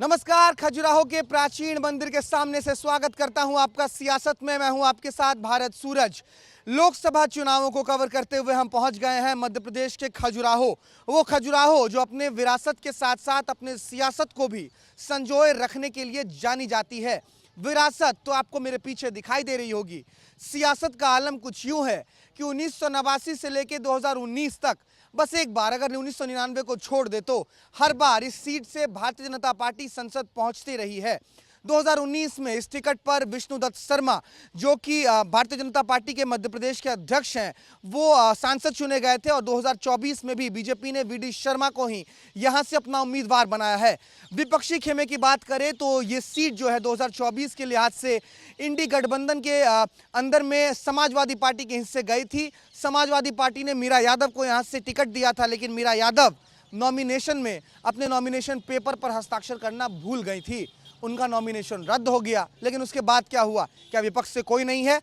नमस्कार। खजुराहो के प्राचीन मंदिर के सामने से स्वागत करता हूं आपका सियासत में। मैं हूं आपके साथ भारत सूरज। लोकसभा चुनावों को कवर करते हुए हम पहुंच गए हैं मध्य प्रदेश के खजुराहो। वो खजुराहो जो अपने विरासत के साथ साथ अपने सियासत को भी संजोए रखने के लिए जानी जाती है। विरासत तो आपको मेरे पीछे दिखाई दे रही होगी। सियासत का आलम कुछ यूं है कि 1989 से लेकर 2019 तक बस एक बार अगर 1999 को छोड़ दे तो हर बार इस सीट से भारतीय जनता पार्टी संसद पहुंचती रही है। 2019 में इस टिकट पर विष्णुदत्त शर्मा जो कि भारतीय जनता पार्टी के मध्य प्रदेश के अध्यक्ष हैं, वो सांसद चुने गए थे और 2024 में भी बीजेपी ने वीडी शर्मा को ही यहां से अपना उम्मीदवार बनाया है। विपक्षी खेमे की बात करें तो ये सीट जो है 2024 के लिहाज से इंडी गठबंधन के अंदर में समाजवादी पार्टी के हिस्से गई थी। समाजवादी पार्टी ने मीरा यादव को यहाँ से टिकट दिया था, लेकिन मीरा यादव नॉमिनेशन में अपने नॉमिनेशन पेपर पर हस्ताक्षर करना भूल गई थी। उनका नॉमिनेशन रद्द हो गया। लेकिन उसके बाद क्या हुआ? क्या विपक्ष से कोई नहीं है?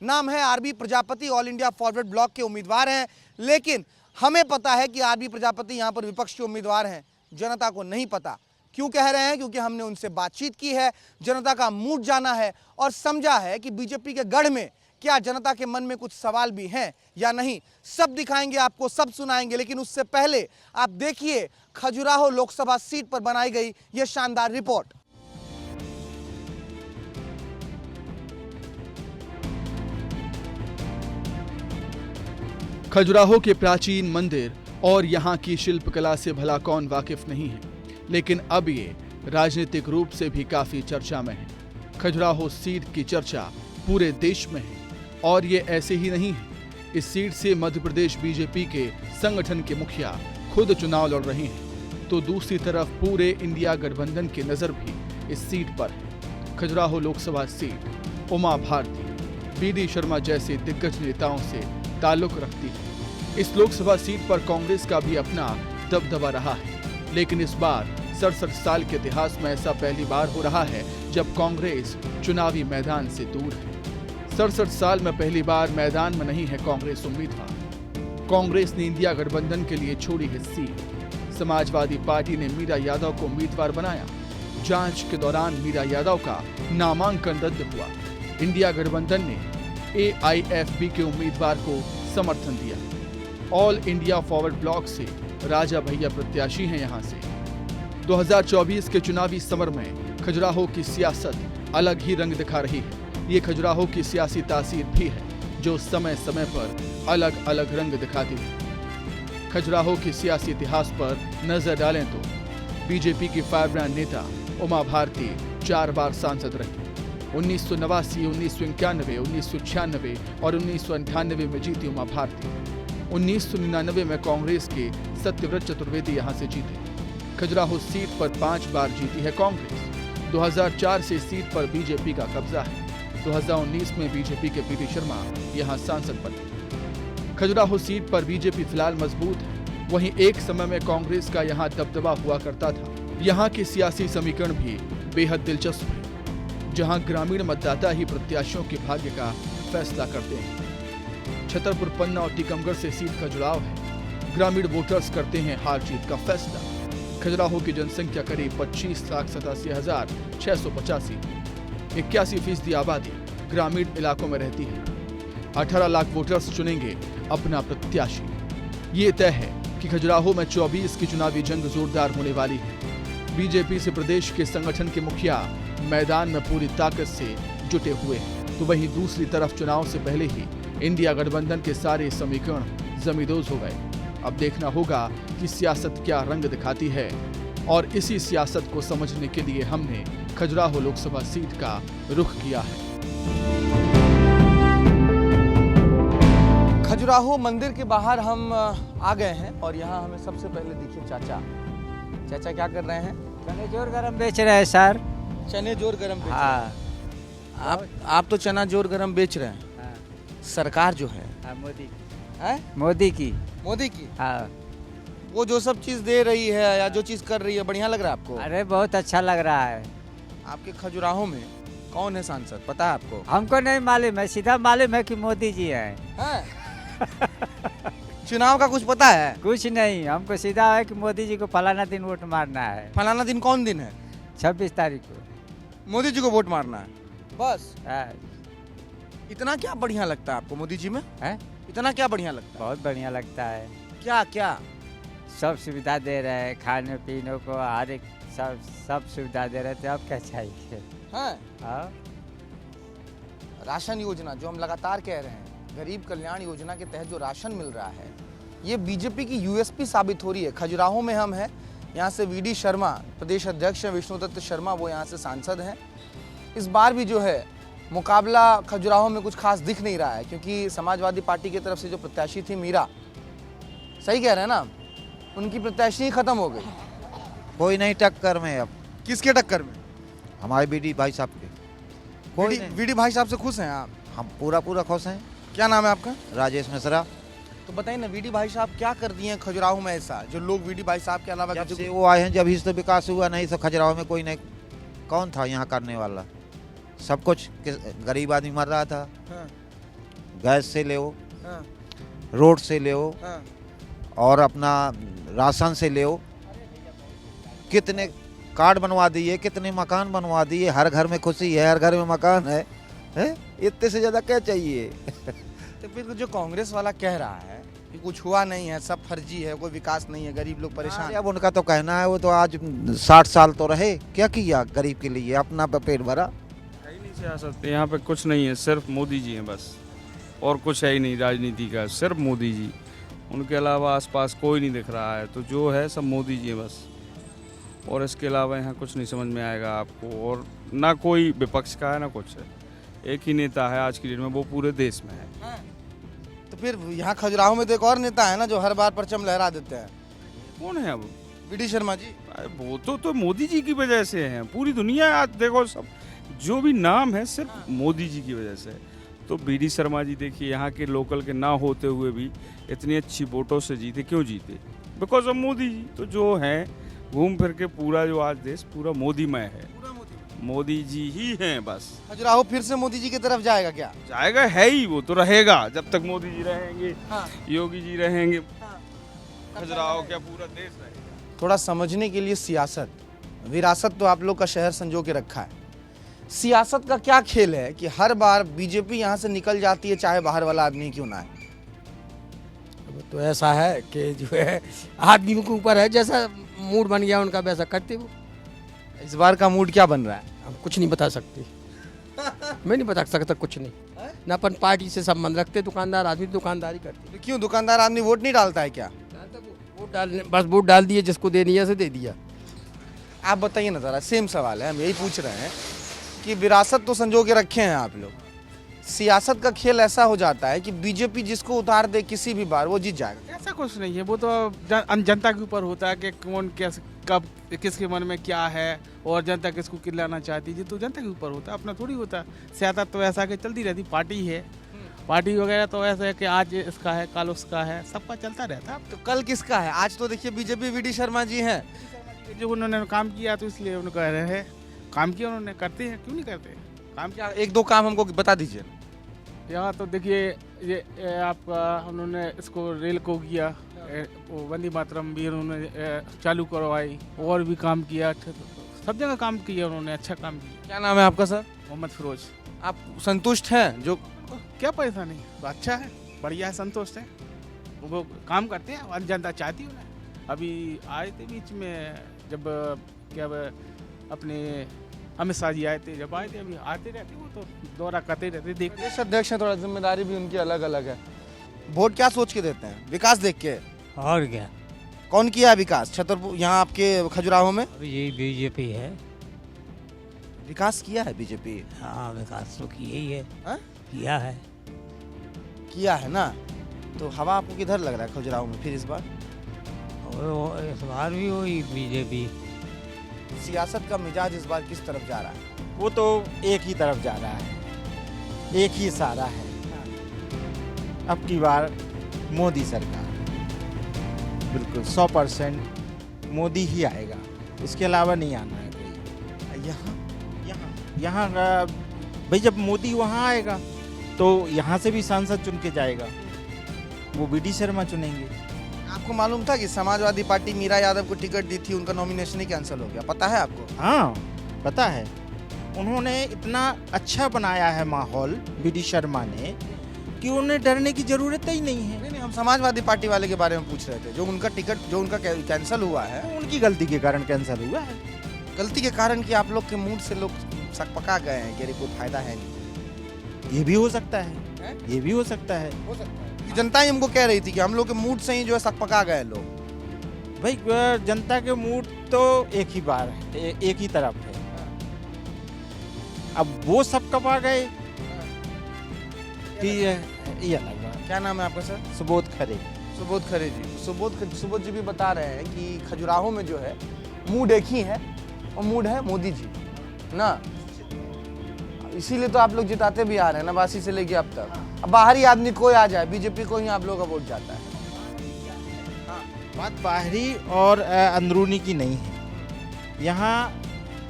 नाम है RB Prajapati, All India Forward Bloc के उम्मीदवार हैं। लेकिन हमें पता है कि आरबी प्रजापति यहाँ पर विपक्ष के उम्मीदवार हैं, जनता को नहीं पता। क्यों कह रहे हैं? क्योंकि हमने उनसे बातचीत की है, जनता का मूड जाना है और समझा है कि बीजेपी के गढ़ में क्या जनता के मन में कुछ सवाल भी हैं या नहीं। सब दिखाएंगे आपको, सब सुनाएंगे। लेकिन उससे पहले आप देखिए खजुराहो लोकसभा सीट पर बनाई गई यह शानदार रिपोर्ट। खजुराहो के प्राचीन मंदिर और यहाँ की शिल्पकला से भला कौन वाकिफ नहीं है, लेकिन अब ये राजनीतिक रूप से भी काफी चर्चा में है। खजुराहो सीट की चर्चा पूरे देश में है और ये ऐसे ही नहीं है। इस सीट से मध्य प्रदेश बीजेपी के संगठन के मुखिया खुद चुनाव लड़ रहे हैं, तो दूसरी तरफ पूरे इंडिया गठबंधन की नजर भी इस सीट पर है। खजुराहो लोकसभा सीट उमा भारती, वीडी शर्मा जैसे दिग्गज नेताओं से ताल्लुक रखती है। इस लोकसभा सीट पर कांग्रेस का भी अपना दबदबा रहा है, लेकिन इस बार 67 साल के इतिहास में ऐसा पहली बार हो रहा है जब कांग्रेस चुनावी मैदान से दूर है। 67 साल में पहली बार मैदान में नहीं है कांग्रेस उम्मीदवार। कांग्रेस ने इंडिया गठबंधन के लिए छोड़ी है सीट। समाजवादी पार्टी ने मीरा यादव को उम्मीदवार बनाया। जांच के दौरान मीरा यादव का नामांकन रद्द हुआ। इंडिया गठबंधन ने AIFB के उम्मीदवार को समर्थन दिया। ऑल इंडिया फॉरवर्ड ब्लॉक से राजा भैया प्रत्याशी हैं। यहां से 2024 के चुनावी समर में खजुराहो की सियासत अलग ही रंग दिखा रही है। ये खजुराहो की सियासी तासीर भी है जो समय समय पर अलग अलग रंग दिखाती है। खजुराहो की सियासी इतिहास पर नजर डालें तो बीजेपी की फायरब्रांड नेता उमा भारती 4 बार सांसद रही। 1989, 1991, 1996 और 1998 में जीती उमा भारती। 1999 में कांग्रेस के सत्यव्रत चतुर्वेदी यहां से जीते। खजुराहो सीट पर 5 बार जीती है कांग्रेस। 2004 से सीट पर बीजेपी का कब्जा है। 2019 में बीजेपी के वीडी शर्मा यहां सांसद बने। खजुराहो सीट पर बीजेपी फिलहाल मजबूत है। वहीं एक समय में कांग्रेस का यहां दबदबा हुआ करता था। यहां के सियासी समीकरण भी बेहद दिलचस्प है, जहां ग्रामीण मतदाता ही प्रत्याशियों के भाग्य का फैसला करते हैं। छतरपुर, पन्ना और टीकमगढ़ से सीट का जुड़ाव है। ग्रामीण वोटर्स करते हैं हार जीत का फैसला। खजुराहो की जनसंख्या करीब 25,87,685, 81% आबादी ग्रामीण इलाकों में रहती है। 18 लाख वोटर्स चुनेंगे अपना प्रत्याशी। ये तय है कि खजुराहो में 24 की चुनावी जंग जोरदार होने वाली है। बीजेपी से प्रदेश के संगठन के मुखिया मैदान में पूरी ताकत से जुटे हुए हैं, तो वहीं दूसरी तरफ चुनाव से पहले ही इंडिया गठबंधन के सारे समीकरण जमींदोज हो गए। अब देखना होगा कि सियासत क्या रंग दिखाती है, और इसी सियासत को समझने के लिए हमने खजुराहो लोकसभा सीट का रुख किया है। खजुराहो मंदिर के बाहर हम आ गए हैं और यहाँ हमें सबसे पहले देखिए चाचा क्या कर रहे हैं? चने जोर गरम बेच रहे हैं सर। चने जोर गरम बेच हाँ। रहे हैं। आप तो चना जोर गरम बेच रहे हैं। हाँ। सरकार जो है मोदी है? मोदी की हाँ। वो जो सब चीज दे रही है या जो चीज कर रही है, बढ़िया लग रहा है आपको? अरे बहुत अच्छा लग रहा है। आपके खजुराहो में कौन है सांसद, पता है आपको? हमको नहीं मालूम है, सीधा मालूम है कि मोदी जी हैं। चुनाव का कुछ पता है? कुछ नहीं, हमको सीधा है कि मोदी जी को फलाना दिन वोट मारना है। फलाना दिन कौन दिन है? 26 तारीख को। मोदी जी को वोट मारना है बस। हाँ, इतना क्या बढ़िया लगता है आपको मोदी जी में? है? इतना क्या बढ़िया लगता है? बहुत बढ़िया लगता है। क्या क्या? सब सुविधा दे रहे हैं, खाने पीने को हर एक सब सुविधा दे रहे थे। अब क्या चाहिए? हाँ, हाँ, राशन योजना जो हम लगातार कह रहे हैं, गरीब कल्याण योजना के तहत जो राशन मिल रहा है, ये बीजेपी की यूएसपी साबित हो रही है। खजुराहो में हम हैं, यहाँ से वीडी शर्मा प्रदेश अध्यक्ष हैं, विष्णुदत्त शर्मा वो यहाँ से सांसद हैं। इस बार भी जो है मुकाबला खजुराहो में कुछ खास दिख नहीं रहा है, क्योंकि समाजवादी पार्टी की तरफ से जो प्रत्याशी थी मीरा, सही कह रहे हैं ना, उनकी प्रत्याशी ही खत्म हो गई। कोई नहीं टक्कर में अब। किसके टक्कर में? हमारे बीडी भाई साहब के कोई वीडी नहीं। वीडी भाई साहब से खुश हैं आप? हम पूरा खुश हैं। क्या नाम है आपका? राजेश मिश्रा। तो बताइए ना, वीडी भाई साहब क्या कर दिए हैं खजुराहो में ऐसा जो लोग वीडी भाई साहब के अलावा जब किसी से को- वो आए हैं जब ही से तो विकास हुआ, नहीं तो खजुराहो में कोई नहीं। कौन था यहाँ करने वाला? सब कुछ गरीब आदमी मर रहा था। हाँ, गैस से ले, हाँ, रोड से ले, हाँ। और अपना राशन से ले। कितने कार्ड बनवा दिए, कितने मकान बनवा दिए। हर घर में खुशी है, हर घर में मकान है। इतने से ज़्यादा क्या चाहिए? तो फिर जो कांग्रेस वाला कह रहा है कि कुछ हुआ नहीं है, सब फर्जी है, कोई विकास नहीं है, गरीब लोग परेशान अब उनका तो कहना है, वो तो आज 60 साल तो रहे, क्या किया गरीब के लिए? अपना पेट भरा। है ही नहीं सियासत, यहाँ पे कुछ नहीं है, सिर्फ मोदी जी हैं बस, और कुछ है ही नहीं राजनीति का, सिर्फ मोदी जी। उनके अलावा आसपास कोई नहीं दिख रहा है, तो जो है सब मोदी जी हैं बस। और इसके अलावा यहाँ कुछ नहीं समझ में आएगा आपको, और ना कोई विपक्ष का है ना कुछ है। एक ही नेता है आज की डेट में, वो पूरे देश में है। तो फिर यहाँ खजुराहो में तो एक और नेता है ना जो हर बार परचम लहरा देते हैं, कौन है अब? वीडी शर्मा जी। अरे वो तो मोदी जी की वजह से हैं। पूरी दुनिया आज देखो, सब जो भी नाम है सिर्फ मोदी जी की वजह से है। तो वीडी शर्मा जी देखिए, यहाँ के लोकल के ना होते हुए भी इतनी अच्छी वोटों से जीते। क्यों जीते? Because of Modi ji. तो जो है घूम फिर के पूरा जो आज देश पूरा मोदीमय है, मोदी जी ही हैं बस। खजुराहो फिर से मोदी जी की तरफ जाएगा क्या? जाएगा, है ही, वो तो रहेगा जब तक मोदी जी रहेंगे, हाँ। योगी जी रहेंगे, खजुराहो क्या पूरा देश रहेगा। थोड़ा समझने के लिए सियासत, विरासत तो आप लोग का शहर संजो के रखा है। सियासत का क्या खेल है कि हर बार बीजेपी यहाँ से निकल जाती है, चाहे बाहर वाला आदमी क्यों ना है? तो ऐसा है कि जो है आदमी के ऊपर है, जैसा मूड बन गया उनका वैसा करते वो। इस बार का मूड क्या बन रहा है? हम कुछ नहीं बता सकते। मैं नहीं बता सकता कुछ नहीं। न अपन पार्टी से संबंध रखते, दुकानदार आदमी दुकानदारी करते। तो क्यों दुकानदार आदमी वोट नहीं डालता है क्या? वोट डालने, बस वोट डाल दिए, जिसको देनी है से दे दिया। आप बताइए ना ज़रा, सेम सवाल है, हम यही पूछ रहे हैं कि विरासत तो संजो के रखे हैं आप लोग, सियासत का खेल ऐसा हो जाता है कि बीजेपी जिसको उतार दे किसी भी बार वो जीत जाएगा। ऐसा कुछ नहीं है, वो तो जनता के ऊपर होता है कि कौन कैसे कब किसके मन में क्या है और जनता किसको खिलाना चाहती है, तो जनता के ऊपर होता है, अपना थोड़ी होता है। सियासत तो ऐसा कि चलती रहती, पार्टी है, पार्टी वगैरह तो ऐसा है कि आज इसका है कल उसका है, सबका चलता रहता है। तो कल किसका है? आज तो देखिए बीजेपी वीडी शर्मा जी हैं। जो उन्होंने काम किया तो इसलिए उन्होंने कह रहे हैं, काम किया उन्होंने, करते हैं, क्यों नहीं करते काम क्या एक दो काम हमको बता दीजिए। यहाँ तो देखिए ये आपका उन्होंने इसको रेल को किया, वो वंदे मातरम भी उन्होंने चालू करवाई, और भी काम किया, सब जगह काम किया उन्होंने, अच्छा काम किया। क्या नाम है आपका सर? मोहम्मद फिरोज। आप संतुष्ट हैं? जो क्या पैसा नहीं, तो अच्छा है, बढ़िया है, संतुष्ट है, वो काम करते हैं और जनता चाहती है उन्हें। अभी आए थे बीच में जब क्या अपने अमित शाह जी आए थे, जब आए थे, अभी आते रहते, वो तो दौरा करते रहते, देखते। प्रदेश अध्यक्ष हैं, थोड़ा जिम्मेदारी भी उनकी अलग अलग है। वोट क्या सोच के देते हैं? विकास देख के? और क्या, कौन किया है विकास छतरपुर यहाँ आपके खजुराहो में? अभी यही बीजेपी है। विकास किया है बीजेपी? हाँ, विकास तो किया ही है। हाँ? किया है। किया है ना। तो हवा आपको किधर लग रहा है खजुराहो में फिर इस बार? और इस बार भी वही बीजेपी। सियासत का मिजाज इस बार किस तरफ जा रहा है? वो तो एक ही तरफ जा रहा है, एक ही इशारा है। अब की बार मोदी सरकार, बिल्कुल 100% मोदी ही आएगा, इसके अलावा नहीं आना है कोई। यहाँ भाई जब मोदी वहाँ आएगा तो यहाँ से भी सांसद चुन के जाएगा, वो बीडी शर्मा चुनेंगे। आपको मालूम था कि समाजवादी पार्टी मीरा यादव को टिकट दी थी, उनका नॉमिनेशन ही कैंसिल हो गया, पता है आपको? हाँ पता है, उन्होंने इतना अच्छा बनाया है माहौल बीडी शर्मा ने कि उन्हें डरने की जरूरत ही नहीं है। नहीं, हम समाजवादी पार्टी वाले के बारे में पूछ रहे थे, जो उनका टिकट जो उनका कैंसिल हुआ है। उनकी गलती के कारण कैंसिल हुआ है। गलती के कारण कि आप लोग के मूड से लोग सकपका गए हैं कि अरे कोई फायदा है नहीं। ये भी हो सकता है, ये भी हो सकता है। हो सकता है जनता ही हमको कह रही थी कि हम लोग के मूड से ही जो है सकपका गए लोग। भाई जनता के मूड तो एक ही बार है, एक ही तरफ है। अब वो सब कब आ गए कि ये अलग बात। क्या नाम है आपका सर? सुबोध खरे। सुबोध खरे जी। सुबोध जी भी बता रहे हैं कि खजुराहो में जो है मूड एक ही है, और मूड है मोदी जी ना, इसीलिए तो आप लोग जिताते भी आ रहे हैं नवासी से लेके अब तक। अब बाहरी आदमी कोई आ जाए, बीजेपी को ही आप लोग का वोट जाता है। बात बाहरी और अंदरूनी की नहीं है, यहाँ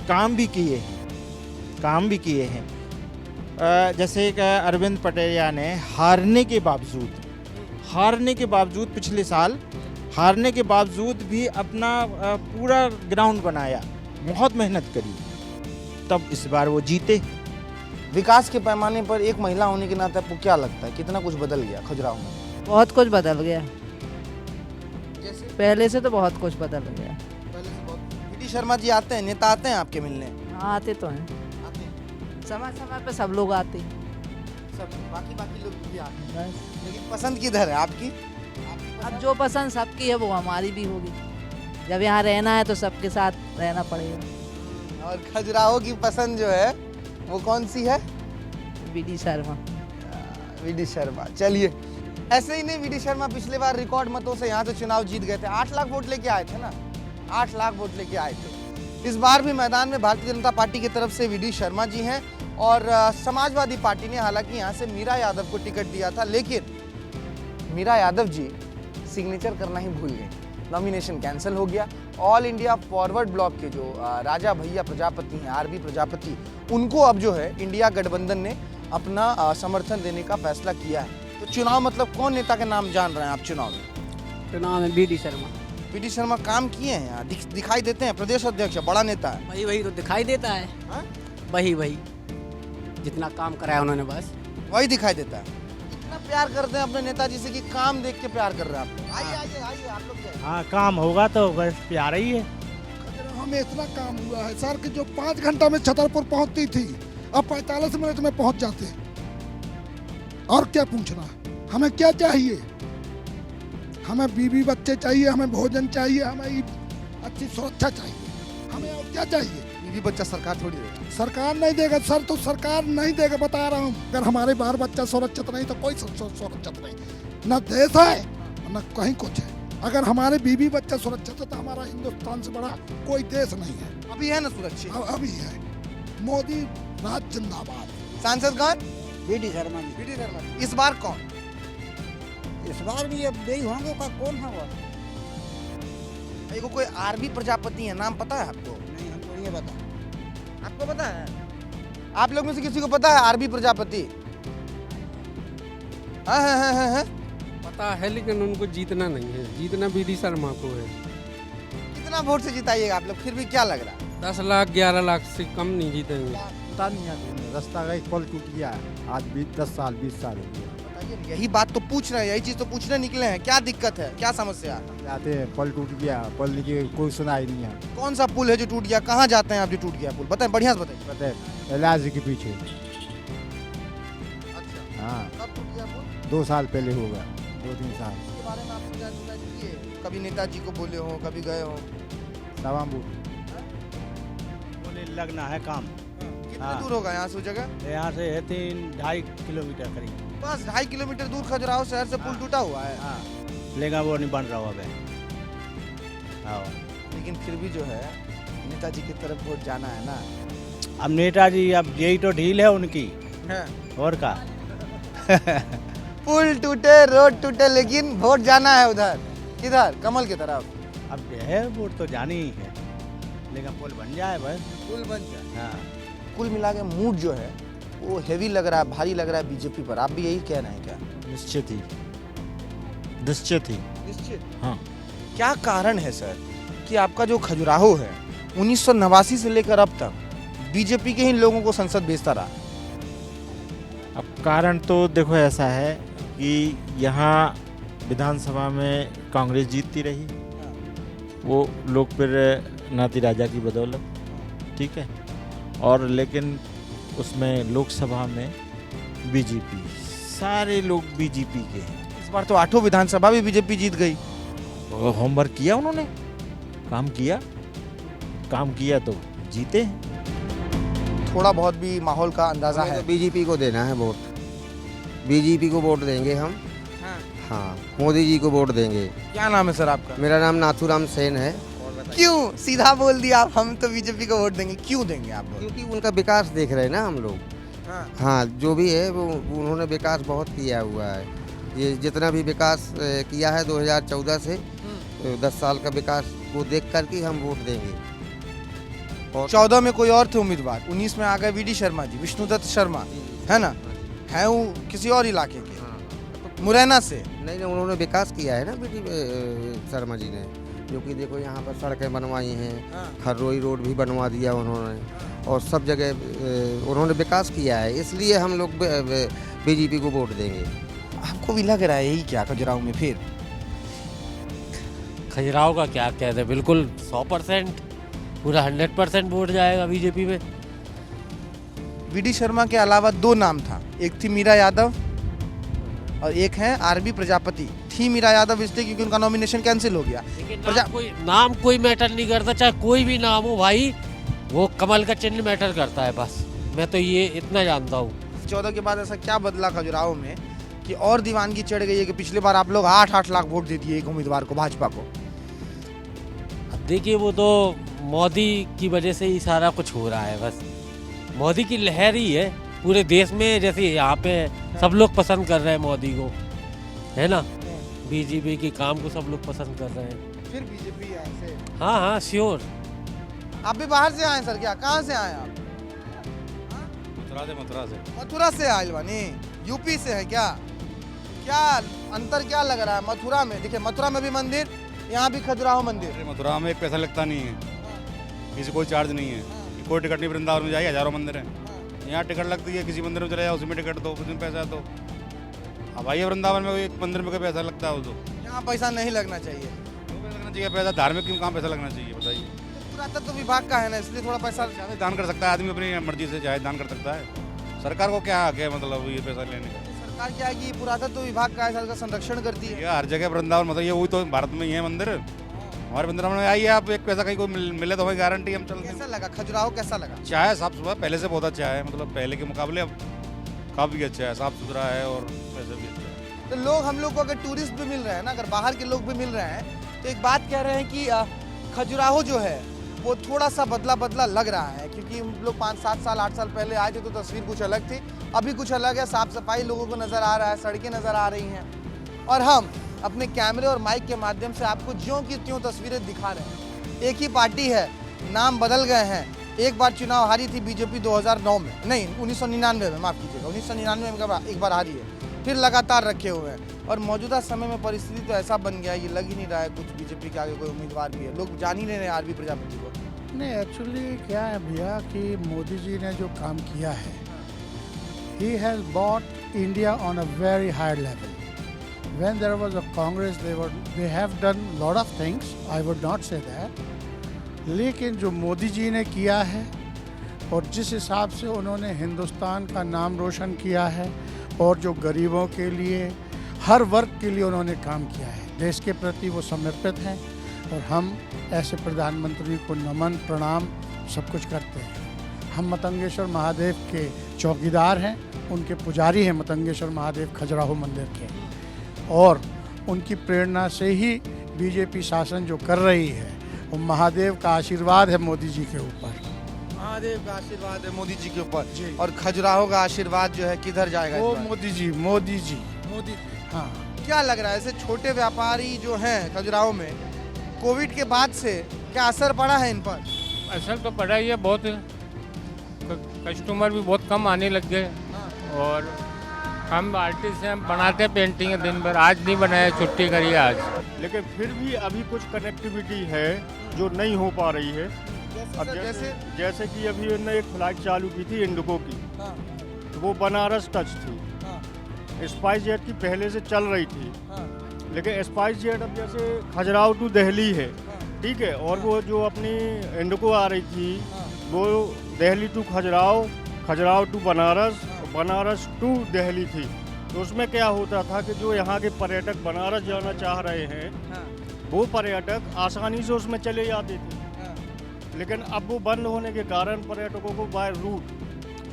काम भी किए हैं, काम भी किए हैं। जैसे कि अरविंद पटेलिया ने हारने के बावजूद पिछले साल हारने के बावजूद भी अपना पूरा ग्राउंड बनाया, बहुत मेहनत करी, तब इस बार वो जीते। विकास के पैमाने पर एक महिला होने के नाते आपको क्या लगता है कितना कुछ बदल गया खजुराहो में? बहुत कुछ बदल गया, जैसे पहले से तो बहुत कुछ बदल गया। पहले से बहुत। बीडी शर्मा जी आते हैं, नेता आते हैं आपके मिलने? हाँ आते तो हैं, आते हैं समय समय पे सब लोग आते हैं। सब, बाकी लोग भी आते हैं। बस लेकिन पसंद किधर है आपकी? अब जो पसंद सबकी है वो हमारी भी होगी। जब यहाँ रहना है तो सबके साथ रहना पड़ेगा। और खजुराहो की पसंद जो है वो कौन सी है? बीडी शर्मा। वीडी शर्मा। चलिए, ऐसे ही नहीं, वीडी शर्मा पिछले बार रिकॉर्ड मतों से यहाँ से चुनाव जीत गए थे, 8 लाख वोट लेके आए थे ना, 8 लाख वोट लेके आए थे। इस बार भी मैदान में भारतीय जनता पार्टी की तरफ से वीडी शर्मा जी हैं, और समाजवादी पार्टी ने हालांकि यहाँ से मीरा यादव को टिकट दिया था, लेकिन मीरा यादव जी सिग्नेचर करना ही भूल गए, नॉमिनेशन कैंसिल हो गया। ऑल इंडिया फॉरवर्ड ब्लॉक के जो राजा भैया प्रजापति हैं, आरबी प्रजापति, उनको अब जो है इंडिया गठबंधन ने अपना समर्थन देने का फैसला किया है। तो चुनाव मतलब कौन नेता के नाम जान रहे हैं आप चुनाव में? चुनाव में बीडी शर्मा। बीडी शर्मा काम किए हैं यहाँ, दिखाई देते हैं, प्रदेश अध्यक्ष है, बड़ा नेता है। वही तो दिखाई देता है। हाँ? वही जितना काम कराया उन्होंने बस वही दिखाई देता है। इतना प्यार करते हैं अपने नेताजी से कि काम देख के प्यार कर रहे हैं आप लोग। आइए आप लोग जाइए। हाँ काम होगा तो बस प्यारा ही है। हमें इतना काम हुआ है सर कि जो 5 घंटा में छतरपुर पहुंचती थी अब 45 मिनट में पहुंच जाते हैं। और क्या पूछना, हमें क्या चाहिए? हमें बीवी बच्चे चाहिए, हमें भोजन चाहिए, हमें अच्छी सुरक्षा चाहिए, हमें और क्या चाहिए? बीवी बच्चा सरकार थोड़ी देगा। सरकार नहीं देगा सर, तो सरकार नहीं देगा, बता रहा हूँ। अगर हमारे बाल बच्चा सुरक्षित नहीं तो कोई सुरक्षित नहीं, न देश है न कहीं कुछ है। अगर हमारे बीवी बच्चा सुरक्षित है तो हमारा हिंदुस्तान से बड़ा कोई देश नहीं है। अभी है ना सुरक्षित? अभी है। मोदी राज जिंदाबाद। सांसद कौन? बीडी शर्मा जी। बीडी शर्मा। इस बार कौन? इस बार भी अब यही होंगे का कौन है वो? एक कोई आरबी प्रजापति है, नाम पता है आपको? नहीं हमको ये बता। आपको पता है? आप लोग में से किसी को पता है आरबी प्रजापति? हाँ। पता है लेकिन उनको जीतना नहीं है, जीतना बीडी शर्मा को है। कितना वोट से जिताइएगा आप लोग, फिर भी क्या लग रहा है? 10 लाख 11 लाख से कम नहीं जीतेंगे। पता नहीं है, रास्ता का एक पुल टूट गया है, आज 10 साल 20 साल हो गया। बताइए, यही बात तो पूछ रहे हैं, यही चीज तो पूछने निकले हैं। क्या दिक्कत है, क्या समस्या है? जाते हैं पुल टूट गया, पुल की कोई सुनाई नहीं है। कौन सा पुल है जो टूट गया? कहाँ जाते हैं आप जो टूट गया पुल? बताएं, बढ़िया से बताइए। पता है इलाज के पीछे। अच्छा, हाँ कब टूट गया पुल? 2 साल पहले होगा, 2-3 साल। इसके बारे में आप सुना किए? कभी नेताजी को बोले हो, कभी गए हो? सवाबू बोले लगना है काम। कितने हाँ। दूर होगा यहाँ से वो जगह? यहाँ से है 3-2.5 किलोमीटर करीब। बस 2.5 किलोमीटर दूर खजुराहो शहर से पुल टूटा हुआ है। हाँ लेकिन वो नहीं बन रहा हुआ है। हाँ लेकिन फिर भी जो है नेताजी की तरफ वोट जाना है ना। अब नेताजी, अब यही तो ढील है उनकी, है। और का पुल टूटे, रोड टूटे, लेकिन वोट जाना है उधर। किधर? कमल की तरफ। अब जो है वोट तो जानी ही है, लेकिन पुल बन जाए बस। पुल बन जाए। हाँ कुल मिला के मूड जो है वो हेवी लग रहा है, भारी लग रहा है बीजेपी पर। आप भी यही कह रहे हैं क्या? निश्चित ही। निश्चित ही। निश्चित। हाँ। क्या कारण है सर कि आपका जो खजुराहो है 1989 से लेकर अब तक बीजेपी के ही लोगों को संसद भेजता रहा? अब कारण तो देखो ऐसा है कि यहाँ विधानसभा में कांग्रेस जीतती रही, वो लोकप्रिय नाती राजा की बदौलत, ठीक है। और लेकिन उसमें लोकसभा में बीजेपी, सारे लोग बीजेपी के हैं। इस बार तो 8 विधानसभा भी बीजेपी जीत गई। होमवर्क किया उन्होंने, काम किया तो जीते हैं। थोड़ा बहुत भी माहौल का अंदाजा है? बीजेपी को देना है वोट, बीजेपी को वोट देंगे हम। हाँ, मोदी जी को वोट देंगे। क्या नाम है सर आपका? मेरा नाम नाथूराम सेन है। क्यों सीधा बोल दिया आप, हम तो बीजेपी को वोट देंगे? क्यों देंगे आप? क्योंकि उनका विकास देख रहे हैं ना हम लोग। हाँ, जो भी है वो उन्होंने विकास बहुत किया हुआ है। ये जितना भी विकास किया है 2014 से 10 साल का विकास को देख करके हम वोट देंगे। और 14 में कोई और थे उम्मीदवार, 19 में आ गए वीडी शर्मा जी, विष्णुदत्त शर्मा, है ना? है वो किसी और इलाके के, मुरैना से। नहीं, उन्होंने विकास किया है ना वीडी शर्मा जी ने, क्योंकि देखो यहाँ पर सड़कें बनवाई हैं, खररोई रोड भी बनवा दिया उन्होंने, और सब जगह उन्होंने विकास किया है, इसलिए हम लोग बीजेपी को वोट देंगे। आपको भी लग रहा है यही क्या खजुराहो में? फिर खजुराहो का क्या कहते हैं, बिल्कुल 100% पूरा 100% वोट जाएगा बीजेपी में। वीडी शर्मा के अलावा 2 नाम था, एक थी मीरा यादव और एक है आरबी प्रजापति। थी मीरा यादव इसलिए क्योंकि उनका नॉमिनेशन कैंसिल हो गया। नाम कोई मैटर नहीं करता, चाहे कोई भी नाम हो भाई, वो कमल का चिन्ह मैटर करता है बस। मैं तो ये इतना जानता हूँ। 14 के बाद ऐसा क्या बदला खजुराहो में कि और दीवानगी चढ़ गई है कि पिछले बार आप लोग 8-8 लाख वोट दे दिए एक उम्मीदवार को, भाजपा को? अब देखिए, वो तो मोदी की वजह से ही सारा कुछ हो रहा है। बस मोदी की लहर ही है पूरे देश में, जैसे यहाँ पे सब लोग पसंद कर रहे हैं मोदी को, है ना? बीजेपी के काम को सब लोग पसंद कर रहे हैं। फिर बीजेपी यहाँ से? हाँ, श्योर। आप भी बाहर से आए सर? क्या, कहाँ से आए आप? मथुरा से आए बानी, यूपी से है क्या? क्या अंतर क्या लग रहा है मथुरा में? देखिए, मथुरा में भी मंदिर, यहाँ भी खजुराहो मंदिर। मथुरा में एक पैसा लगता नहीं है, किसी कोई चार्ज नहीं है, कोई टिकट नहीं। वृंदावन में जाइए, हजारों मंदिर हैं, यहाँ टिकट लगती है, किसी मंदिर में चले जाओ, उसमें टिकट दो, उसमें पैसा दो। अब आइए वृंदावन में एक मंदिर में कोई पैसा लगता है, तो यहाँ पैसा नहीं लगना चाहिए। लगना चाहिए पैसा, धार्मिक क्यों, कहाँ पैसा लगना चाहिए बताइए? पुरातत्व विभाग का है ना, इसलिए थोड़ा पैसा दान कर सकता है आदमी, अपनी मर्जी से चाहे दान कर सकता है। सरकार को क्या हक है मतलब ये पैसा लेने का? सरकार क्या है कि पुरातत्व विभाग का है, संरक्षण करती है। हर जगह वृंदावन मतलब ये वही तो भारत में ही है मंदिर। हमारे वृंदावन में आइए आप, एक पैसा कहीं को मिले तो हमें गारंटी हम चलते हैं। कैसा लगा खजुराहो, कैसा लगा? अच्छा है, साफ सुथरा, पहले से बहुत अच्छा है, मतलब पहले के मुकाबले अब काफ़ी अच्छा है, साफ सुथरा है और पैसे भी अच्छा है। तो लोग, हम लोग को अगर टूरिस्ट भी मिल रहे हैं ना, अगर बाहर के लोग भी मिल रहे हैं, तो एक बात कह रहे हैं कि खजुराहो जो है वो थोड़ा सा बदला लग रहा है, क्योंकि हम लोग 5-7 साल 8 साल पहले आए थे तो तस्वीर कुछ अलग थी, अभी कुछ अलग है। साफ सफाई लोगों को नज़र आ रहा है, सड़कें नज़र आ रही हैं, और हम अपने कैमरे और माइक के माध्यम से आपको ज्यों की त्यों तस्वीरें दिखा रहे हैं। एक ही पार्टी है, नाम बदल गए हैं। एक बार चुनाव हारी थी बीजेपी 2009 में, नहीं 1999 में, माफ़ कीजिएगा, 1999 में एक बार हारी है, फिर लगातार रखे हुए हैं। और मौजूदा समय में परिस्थिति तो ऐसा बन गया है कि लग ही नहीं रहा है कुछ बीजेपी के आगे कोई उम्मीदवार भी है, लोग जान ही नहीं रहे आरबी प्रजापति को। नहीं, एक्चुअली क्या है भैया कि मोदी जी ने जो काम किया है, he has brought India on a very high level. When there was a Congress, they have done lot of things. I would not say that. लेकिन जो मोदी जी ने किया है और जिस हिसाब से उन्होंने हिंदुस्तान का नाम रोशन किया है, और जो गरीबों के लिए, हर वर्ग के लिए उन्होंने काम किया है, देश के प्रति वो समर्पित हैं, और हम ऐसे प्रधानमंत्री को नमन प्रणाम सब कुछ करते हैं। हम मतंगेश्वर महादेव के चौकीदार हैं, उनके पुजारी हैं मतंगेश्वर महादेव खजुराहो मंदिर के, और उनकी प्रेरणा से ही बीजेपी शासन जो कर रही है, वो महादेव का आशीर्वाद है मोदी जी के ऊपर। महादेव का आशीर्वाद है मोदी जी के ऊपर, और खजुराहो का आशीर्वाद जो है किधर जाएगा? वो मोदी जी। हाँ। क्या लग रहा है ऐसे छोटे व्यापारी जो हैं खजुराहो में, कोविड के बाद से क्या असर पड़ा है इन पर? असर तो पड़ा ही है, बहुत कस्टमर भी बहुत कम आने लग गए, और हम आर्टिस्ट हैं, बनाते पेंटिंग दिन भर, आज नहीं बनाया, छुट्टी करी आज। लेकिन फिर भी अभी कुछ कनेक्टिविटी है जो नहीं हो पा रही है। अब जैसे कि अभी उन्होंने एक फ्लाइट चालू की थी इंडिगो की, तो वो बनारस टच थी। स्पाइस जेट की पहले से चल रही थी, लेकिन स्पाइस जेट अब जैसे खजुराहो टू दिल्ली है, ठीक है, और वो जो अपनी इंडिगो आ रही थी वो Delhi to Khajuraho, Khajuraho to Banaras, Banaras to Delhi थी। तो उसमें क्या होता था कि जो यहाँ के पर्यटक बनारस जाना चाह रहे हैं वो पर्यटक आसानी से उसमें चले जाते थे। लेकिन अब वो बंद होने के कारण पर्यटकों को बाय रूट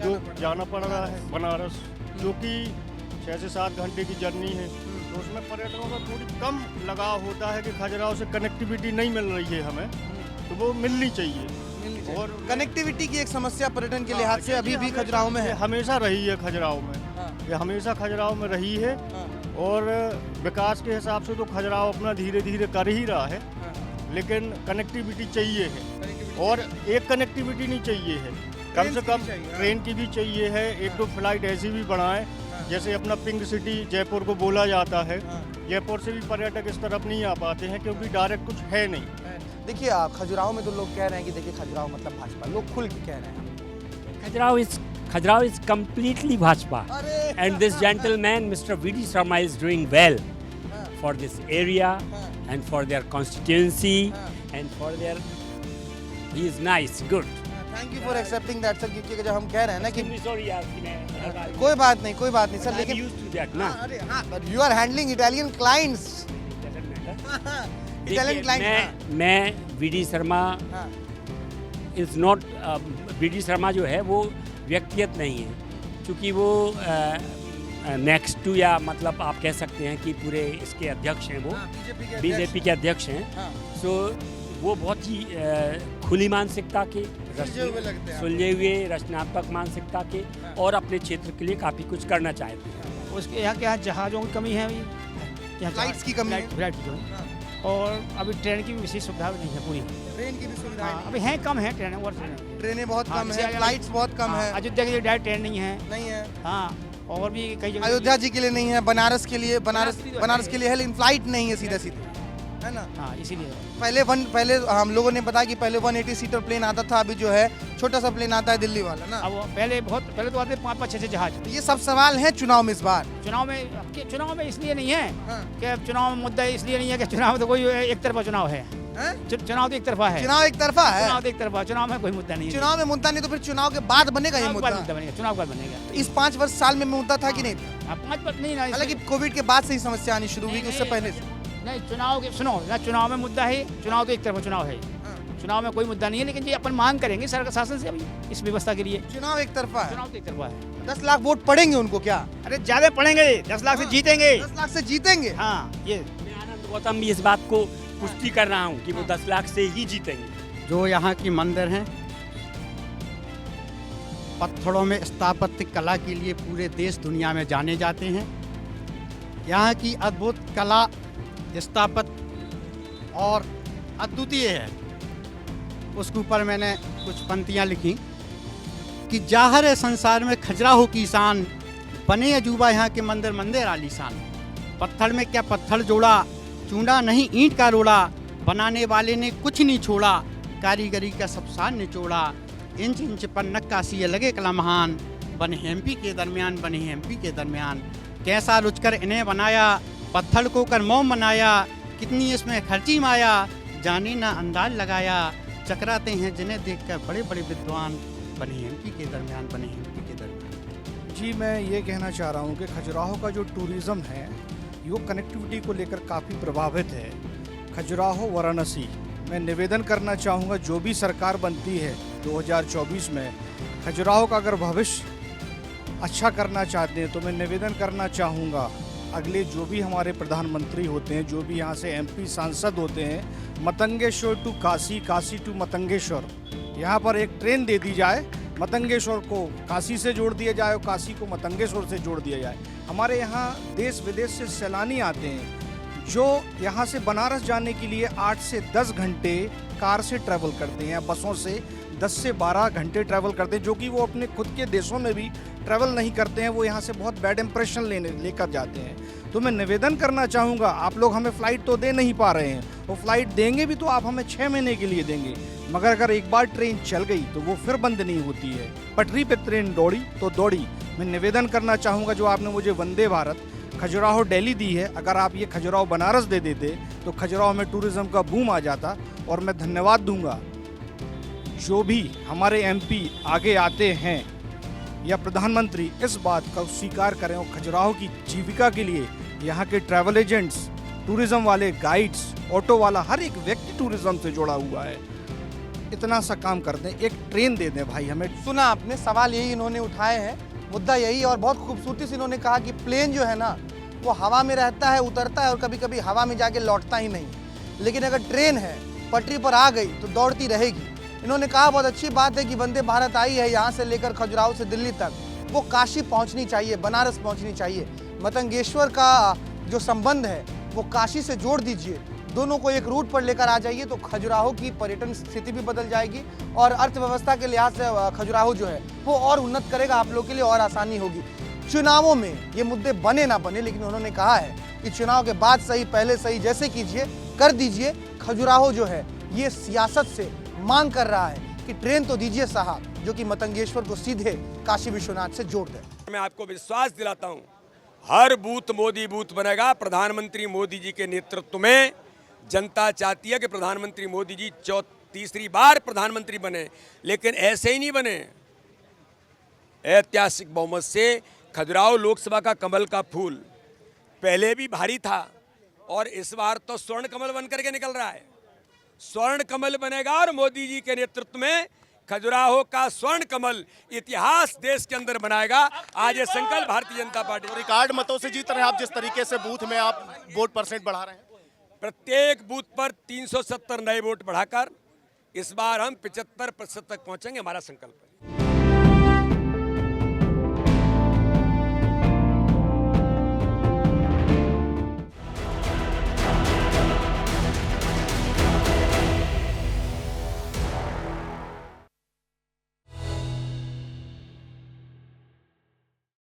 जो जाना पड़ रहा है बनारस, जो कि 6 से 7 घंटे की जर्नी है, तो उसमें पर्यटकों का थोड़ी कम लगाव होता है कि खजुराहो से कनेक्टिविटी नहीं मिल रही है हमें, तो वो मिलनी चाहिए। और कनेक्टिविटी की एक समस्या पर्यटन के लिहाज से अभी भी खजुराहो में है, हमेशा रही है खजुराहो में, ये हमेशा खजुराहो में रही है। और विकास के हिसाब से तो खजुराहो अपना धीरे धीरे कर ही रहा है, लेकिन कनेक्टिविटी चाहिए है। और एक कनेक्टिविटी नहीं चाहिए है, कम से कम ट्रेन की भी चाहिए है। 1-2 फ्लाइट ऐसी भी बढ़ाएं, जैसे अपना पिंक सिटी जयपुर को बोला जाता है, जयपुर से भी पर्यटक इस तरफ नहीं आ पाते हैं क्योंकि डायरेक्ट कुछ है नहीं। देखिए खजुराहो में तो लोग कह रहे हैं कि देखिए खजुराहो मतलब भाजपा, लोग खुल के कह रहे हैं। Khajuraho is completely Bhajpa, and this gentleman, Mr. V.D. Sharma, is doing well for this area and for their constituency and for their. He is nice, good. Thank you for accepting that sir, क्योंकि जब हम कह रहे हैं ना कि sorry यार कि मैं कोई बात नहीं सर, लेकिन used to that ना. अरे हाँ, but you are handling Italian clients. Italian clients. मैं V.D. Sharma is not, V.D. Sharma जो है वो व्यक्तिगत नहीं है, क्योंकि वो नेक्स्ट टू, या मतलब आप कह सकते हैं कि पूरे इसके अध्यक्ष हैं, वो बीजेपी के अध्यक्ष हैं। सो वो बहुत ही खुली मानसिकता के, सुलझे हुए रचनात्मक मानसिकता के, और अपने क्षेत्र के लिए काफ़ी कुछ करना चाहते हैं। उसके यहाँ क्या जहाज़ों की कमी है, फ्लाइट्स की कमी है, फ्लाइट की कमी, और अभी ट्रेन की भी विशेष सुविधा नहीं है पूरी। ट्रेन की भी सुविधा अभी हैं, कम है ट्रेन, और ट्रेनें बहुत कम है, फ्लाइट्स बहुत कम है। अयोध्या के लिए डायरेक्ट ट्रेन नहीं है। हाँ, और भी कई जगह अयोध्या जी के लिए नहीं है, बनारस के लिए, बनारस के लिए है, लेकिन फ्लाइट नहीं है सीधा है ना। हाँ, इसीलिए पहले हम लोगों ने बताया कि पहले 180 सीटर प्लेन आता था, अभी जो है छोटा सा प्लेन आता है दिल्ली वाला ना। अब पहले तो आते 5-6 जहाज। ये सब सवाल है चुनाव में इस बार। चुनाव में इसलिए नहीं है कि चुनाव में मुद्दा इसलिए नहीं है कि चुनाव तो कोई एक तरफा चुनाव है। चुनाव तो एक तरफा है। चुनाव एक तरफा है। चुनाव तो एक तरफा, चुनाव में कोई मुद्दा नहीं है। चुनाव में मुद्दा नहीं तो फिर चुनाव के बाद बनेगा ये मुद्दा। चुनाव का बनेगा। इस 5 वर्ष साल में मुद्दा था कि नहीं? 5 वर्ष नहीं ना, हालांकि कोविड के बाद से ही समस्या आनी शुरू हुई, उससे पहले से नहीं। चुनाव के सुनो ना, चुनाव में मुद्दा है, चुनाव तो एक तरफा चुनाव है, चुनाव में कोई मुद्दा नहीं है, लेकिन ये अपन मांग करेंगे सरकार शासन से अभी इस व्यवस्था के लिए। चुनाव एक तरफा है। चुनाव तो एक तरफा है। 10 लाख वोट पड़ेंगे उनको क्या? अरे ज्यादा पड़ेंगे, 10 लाख से जीतेंगे। 10 लाख से जीतेंगे। हाँ, ये मैं आनंद गौतम भी इस बात को पुष्टि कर रहा हूँ कि वो 10 लाख से ही जीतेंगे। जो यहाँ की मंदिर हैं, पत्थरों में स्थापत्य कला के लिए पूरे देश दुनिया में जाने जाते हैं। यहाँ की अद्भुत कला, स्थापत्य और अद्वितीय है। उसके ऊपर मैंने कुछ पंक्तियाँ लिखी कि जाहिर है संसार में खजुराहो की शान, बने अजूबा यहाँ के मंदिर मंदिर आलीशान। पत्थर में क्या पत्थर जोड़ा, चूड़ा नहीं ईंट का रोड़ा, बनाने वाले ने कुछ नहीं छोड़ा, कारीगरी का सब सार निचोड़ा। इंच इंच पर नक्काशी लगे कला महान, बने एमपी के दरमियान, बने एमपी के दरमियान। कैसा रुचकर इन्हें बनाया, पत्थर को कर मोम बनाया, कितनी इसमें खर्ची माया, जाने ना अंदाज लगाया। चकराते हैं जिन्हें देखकर बड़े बड़े विद्वान, बने एमपी के दरमियान, बने एमपी के दरमियान। जी, मैं ये कहना चाह रहा हूँ कि खजुराहो का जो टूरिज़्म है वो कनेक्टिविटी को लेकर काफ़ी प्रभावित है। खजुराहो वाराणसी, मैं निवेदन करना चाहूँगा जो भी सरकार बनती है 2024 में, खजुराहो का अगर भविष्य अच्छा करना चाहते हैं तो मैं निवेदन करना चाहूँगा अगले जो भी हमारे प्रधानमंत्री होते हैं, जो भी यहाँ से एमपी सांसद होते हैं, मतंगेश्वर टू काशी, काशी टू मतंगेश्वर, यहाँ पर एक ट्रेन दे दी जाए, मतंगेश्वर को काशी से जोड़ दिया जाए और काशी को मतंगेश्वर से जोड़ दिया जाए। हमारे यहाँ देश विदेश से सैलानी आते हैं, जो यहाँ से बनारस जाने के लिए 8 से 10 घंटे कार से ट्रैवल करते हैं, बसों से 10 से 12 घंटे ट्रैवल करते हैं, जो कि वो अपने खुद के देशों में भी ट्रैवल नहीं करते हैं, वो यहाँ से बहुत बैड इंप्रेशन लेकर जाते हैं। तो मैं निवेदन करना चाहूँगा, आप लोग हमें फ़्लाइट तो दे नहीं पा रहे हैं, वो फ़्लाइट देंगे भी तो आप हमें 6 महीने के लिए देंगे, मगर अगर एक बार ट्रेन चल गई तो वो फिर बंद नहीं होती है। पटरी पे ट्रेन दौड़ी तो दौड़ी। मैं निवेदन करना चाहूँगा, जो आपने मुझे वंदे भारत खजुराहो दिल्ली दी है, अगर आप ये खजुराहो बनारस दे देते तो खजुराहो में टूरिज्म का बूम आ जाता। और मैं धन्यवाद दूंगा जो भी हमारे एमपी आगे आते हैं या प्रधानमंत्री इस बात का स्वीकार करें और खजुराहो की जीविका के लिए यहाँ के ट्रैवल एजेंट्स, टूरिज्म वाले, गाइड्स, ऑटो वाला, हर एक व्यक्ति टूरिज्म से जुड़ा हुआ है, इतना सा काम कर दें, एक ट्रेन दे दें भाई हमें। सुना आपने, सवाल यही इन्होंने उठाए हैं, मुद्दा यही। और बहुत खूबसूरती से इन्होंने कहा कि प्लेन जो है ना वो हवा में रहता है, उतरता है और कभी कभी हवा में जाके लौटता ही नहीं, लेकिन अगर ट्रेन है पटरी पर आ गई तो दौड़ती रहेगी। इन्होंने कहा बहुत अच्छी बात है कि वंदे भारत आई है, यहाँ से लेकर खजुराहो से दिल्ली तक वो काशी पहुँचनी चाहिए, बनारस पहुँचनी चाहिए। मतंगेश्वर का जो संबंध है वो काशी से जोड़ दीजिए, दोनों को एक रूट पर लेकर आ जाइए तो खजुराहो की पर्यटन स्थिति भी बदल जाएगी और अर्थव्यवस्था के लिहाज से खजुराहो जो है वो और उन्नत करेगा, आप लोग के लिए और आसानी होगी। चुनावों में ये मुद्दे बने ना बने, लेकिन उन्होंने कहा है कि चुनाव के बाद सही, पहले सही, जैसे कीजिए कर दीजिए। खजुराहो जो है ये सियासत से मांग कर रहा है कि ट्रेन तो दीजिए साहब, जो कि मतंगेश्वर को सीधे काशी विश्वनाथ से जोड़ दे। मैं आपको विश्वास दिलाता हूं, हर बूथ मोदी बूथ बनेगा। प्रधानमंत्री मोदी जी के नेतृत्व में जनता चाहती है कि प्रधानमंत्री मोदी जी तीसरी बार प्रधानमंत्री बने, लेकिन ऐसे ही नहीं बने। ऐतिहासिक बहुमत से खजुराहो लोकसभा का कमल का फूल पहले भी भारी था और इस बार तो स्वर्ण कमल बन करके निकल रहा है। स्वर्ण कमल बनेगा और मोदी जी के नेतृत्व में खजुराहो का स्वर्ण कमल इतिहास देश के अंदर बनाएगा। आज ये संकल्प भारतीय जनता पार्टी। रिकॉर्ड मतों से जीत रहे हैं आप, जिस तरीके से बूथ में आप वोट परसेंट बढ़ा रहे हैं। प्रत्येक बूथ पर 370 नए वोट बढ़ाकर इस बार हम 75% तक पहुंचेंगे, हमारा संकल्प है।